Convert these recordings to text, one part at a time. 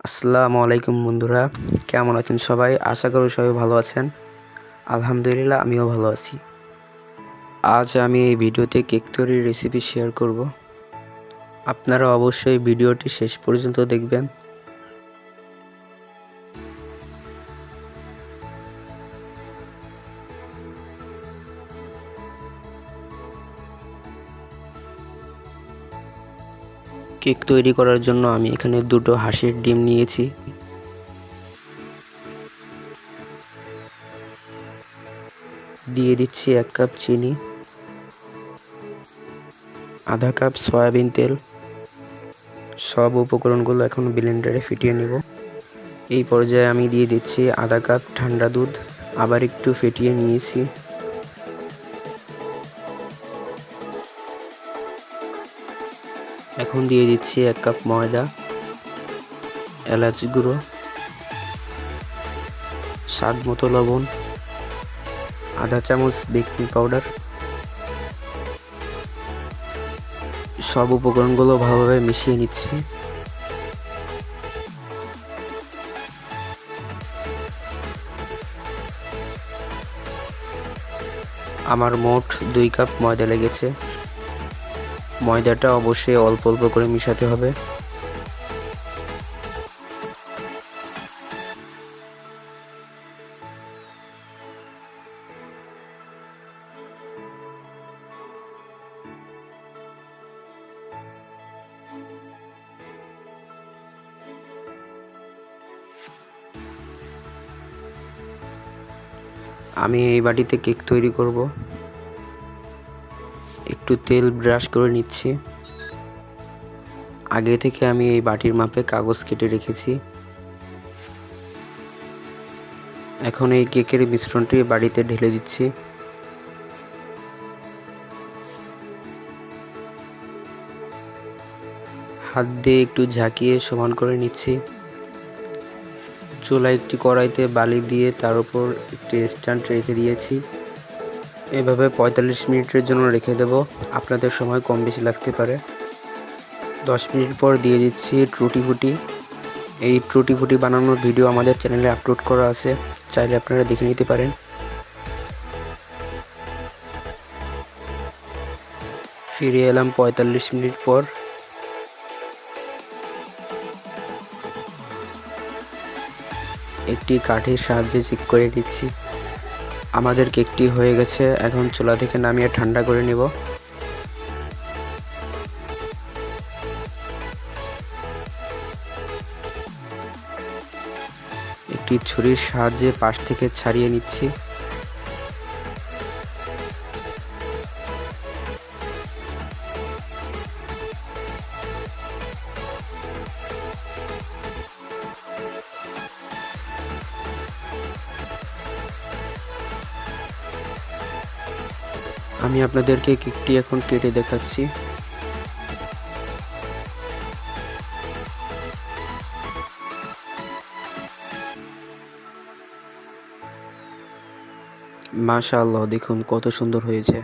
আসসালামু আলাইকুম বন্ধুরা, কেমন আছেন সবাই? আশা করি সবাই ভালো আছেন। আলহামদুলিল্লাহ, আমিও ভালো আছি। আজ আমি এই ভিডিওতে কেক তৈরির রেসিপি শেয়ার করব। আপনারা অবশ্যই ভিডিওটি শেষ পর্যন্ত দেখবেন। কেক তৈরি করার জন্য আমি এখানে দুটো হাঁসের ডিম নিয়েছি। দিয়ে দিচ্ছি 1 কাপ চিনি, আধা কাপ সয়াবিন তেল। সব উপকরণগুলো এখন ব্লেন্ডারে ফেটিয়ে নেব। এই পর্যায়ে আমি দিয়ে দিচ্ছি আধা কাপ ঠান্ডা দুধ, আবার একটু ফেটিয়ে নিয়েছি। এখন দিয়ে দিচ্ছি 1 কাপ ময়দা, এলাচ গুঁড়ো, স্বাদ মতো লবণ, আধা চামচ বেকিং পাউডার। সব উপকরণগুলো ভালোভাবে মিশিয়ে নিচ্ছি। আমার মোট 2 কাপ ময়দা লেগেছে। ময়দাটা অবশ্যই অল্প অল্প করে মিশাতে হবে। আমি এই বাটিতে কেক তৈরি করব। একটু তেল ব্রাশ করে নিচ্ছি। আগে থেকে আমি এই বাটির মাপে কাগজ কেটে রেখেছি। এখন এই কেকের মিশ্রণটি বাটিতে ঢেলে দিচ্ছি। হাত দিয়ে একটু ঝাঁকিয়ে সমান করে নিচ্ছি। চুলায় একটি কড়াইতে বালি দিয়ে তার উপর একটি স্ট্যান্ড রেখে দিয়েছি। এভাবে 45 মিনিটের জন্য রেখে দেব। আপনাদের সময় কম বেশি লাগতে পারে। 10 মিনিট পর দিয়ে দিচ্ছি টুটি ফুটি। এই টুটি ফুটি বানানোর ভিডিও আমাদের চ্যানেলে আপলোড করা আছে, চাইলে আপনারা দেখে নিতে পারেন। ফিরে এলাম 45 মিনিট পর। একটি কাঠির সাহায্যে চেক করে নিচ্ছি। আমাদের কেকটি হয়ে গেছে। এখন চুলা থেকে নামিয়ে ঠান্ডা করে নেব। একটি ছুরির সাহায্যে পাশ থেকে ছাড়িয়ে নিচ্ছি। আমি আপনাদেরকে কেকটি এখন কেটে দেখাচ্ছি। মাশাআল্লাহ, দেখুন কত সুন্দর হয়েছে।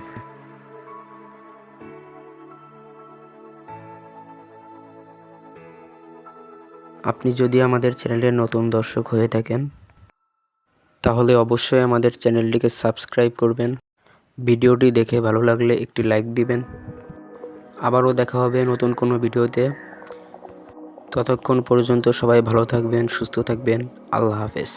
আপনি যদি আমাদের চ্যানেলের নতুন দর্শক হয়ে থাকেন, তাহলে অবশ্যই আমাদের চ্যানেলটিকে সাবস্ক্রাইব করবেন। ভিডিওটি দেখে ভালো লাগলে একটি লাইক দিবেন। আবারও দেখা হবে নতুন কোনো ভিডিওতে। ততক্ষণ পর্যন্ত সবাই ভালো থাকবেন, সুস্থ থাকবেন। আল্লাহ হাফেজ।